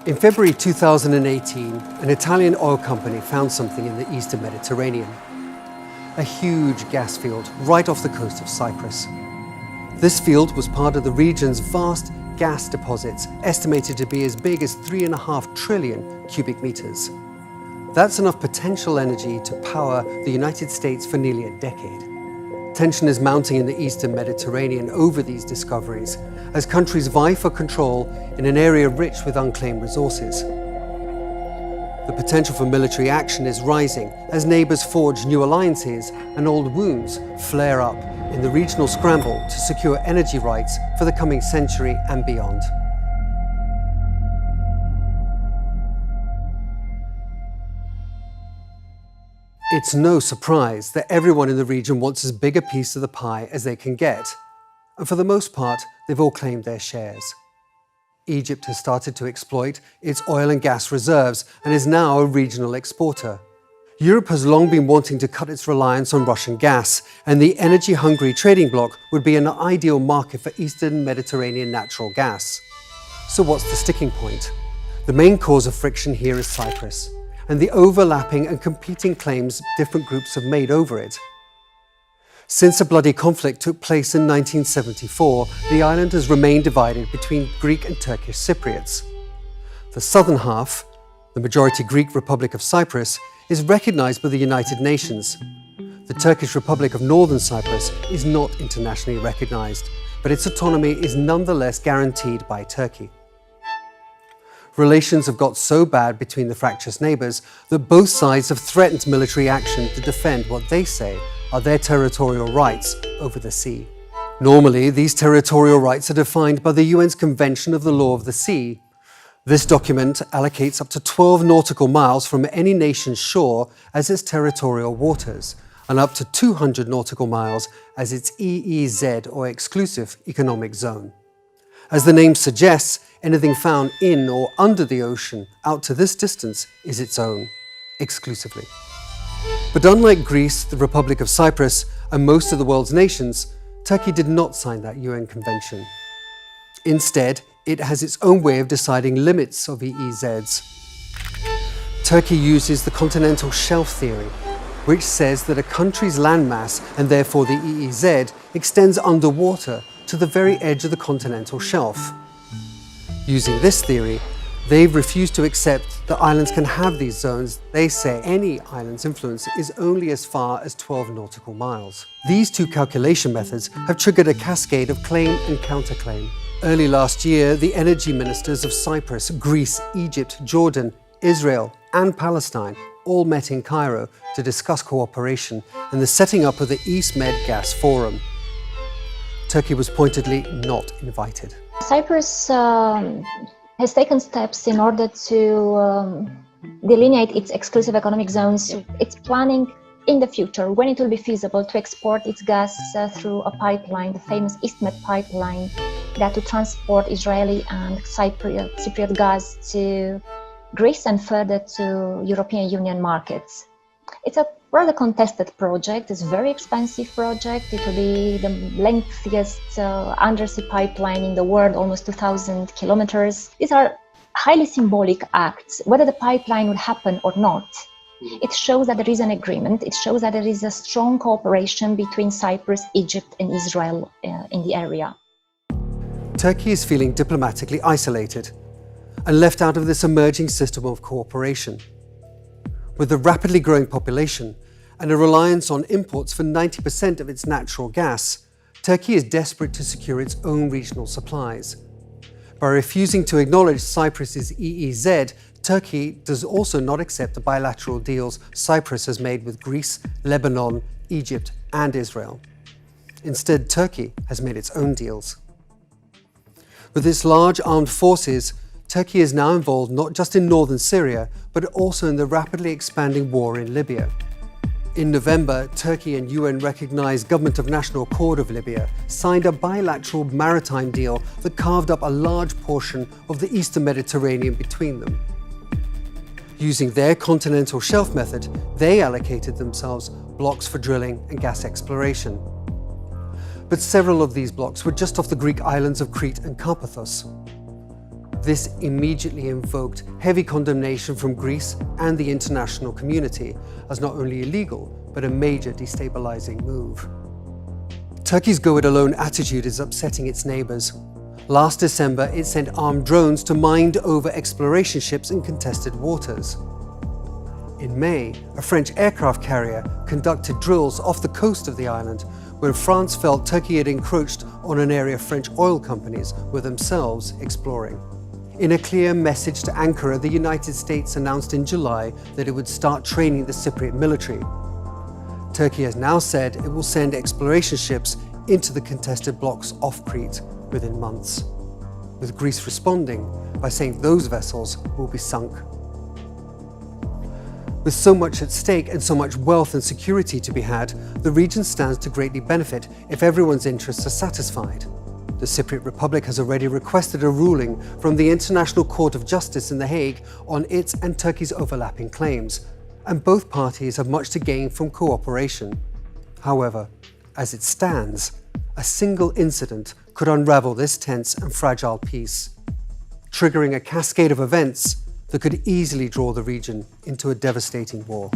In February 2018, an Italian oil company found something in the eastern Mediterranean. A huge gas field right off the coast of Cyprus. This field was part of the region's vast gas deposits, estimated to be as big as 3.5 trillion cubic meters. That's enough potential energy to power the United States for nearly a decade. Tension is mounting in the eastern Mediterranean over these discoveries as countries vie for control in an area rich with unclaimed resources. The potential for military action is rising as neighbors forge new alliances and old wounds flare up in the regional scramble to secure energy rights for the coming century and beyond. It's no surprise that everyone in the region wants as big a piece of the pie as they can get. And for the most part, they've all claimed their shares. Egypt has started to exploit its oil and gas reserves and is now a regional exporter. Europe has long been wanting to cut its reliance on Russian gas, and the energy-hungry trading bloc would be an ideal market for Eastern Mediterranean natural gas. So what's the sticking point? The main cause of friction here is Cyprus, and the overlapping and competing claims different groups have made over it. Since a bloody conflict took place in 1974, the island has remained divided between Greek and Turkish Cypriots. The southern half, the majority Greek Republic of Cyprus, is recognized by the United Nations. The Turkish Republic of Northern Cyprus is not internationally recognized, but its autonomy is nonetheless guaranteed by Turkey. Relations have got so bad between the fractious neighbors that both sides have threatened military action to defend what they say are their territorial rights over the sea. Normally, these territorial rights are defined by the UN's Convention of the Law of the Sea. This document allocates up to 12 nautical miles from any nation's shore as its territorial waters, and up to 200 nautical miles as its EEZ, or Exclusive Economic Zone. As the name suggests, anything found in or under the ocean out to this distance is its own, exclusively. But unlike Greece, the Republic of Cyprus, and most of the world's nations, Turkey did not sign that UN convention. Instead, it has its own way of deciding limits of EEZs. Turkey uses the continental shelf theory, which says that a country's landmass, and therefore the EEZ, extends underwater to the very edge of the continental shelf. Using this theory, they've refused to accept that islands can have these zones. They say any island's influence is only as far as 12 nautical miles. These two calculation methods have triggered a cascade of claim and counterclaim. Early last year, the energy ministers of Cyprus, Greece, Egypt, Jordan, Israel, and Palestine all met in Cairo to discuss cooperation and the setting up of the East Med Gas Forum. Turkey was pointedly not invited. Cyprus has taken steps in order to delineate its exclusive economic zones. It's planning in the future, when it will be feasible, to export its gas through a pipeline, the famous EastMed pipeline, that would transport Israeli and Cypriot gas to Greece and further to European Union markets. It's a rather contested project. It's a very expensive project. It will be the lengthiest undersea pipeline in the world, almost 2,000 kilometers. These are highly symbolic acts. Whether the pipeline will happen or not, it shows that there is an agreement. It shows that there is a strong cooperation between Cyprus, Egypt, and Israel in the area. Turkey is feeling diplomatically isolated and left out of this emerging system of cooperation. With a rapidly growing population and a reliance on imports for 90% of its natural gas, Turkey is desperate to secure its own regional supplies. By refusing to acknowledge Cyprus's EEZ, Turkey does also not accept the bilateral deals Cyprus has made with Greece, Lebanon, Egypt, and Israel. Instead, Turkey has made its own deals. With its large armed forces, Turkey is now involved not just in northern Syria, but also in the rapidly expanding war in Libya. In November, Turkey and UN-recognized Government of National Accord of Libya signed a bilateral maritime deal that carved up a large portion of the eastern Mediterranean between them. Using their continental shelf method, they allocated themselves blocks for drilling and gas exploration. But several of these blocks were just off the Greek islands of Crete and Carpathos. This immediately invoked heavy condemnation from Greece and the international community as not only illegal, but a major destabilizing move. Turkey's go-it-alone attitude is upsetting its neighbors. Last December, it sent armed drones to mine over exploration ships in contested waters. In May, a French aircraft carrier conducted drills off the coast of the island when France felt Turkey had encroached on an area French oil companies were themselves exploring. In a clear message to Ankara, the United States announced in July that it would start training the Cypriot military. Turkey has now said it will send exploration ships into the contested blocks off Crete within months, with Greece responding by saying those vessels will be sunk. With so much at stake and so much wealth and security to be had, the region stands to greatly benefit if everyone's interests are satisfied. The Cypriot Republic has already requested a ruling from the International Court of Justice in The Hague on its and Turkey's overlapping claims, and both parties have much to gain from cooperation. However, as it stands, a single incident could unravel this tense and fragile peace, triggering a cascade of events that could easily draw the region into a devastating war.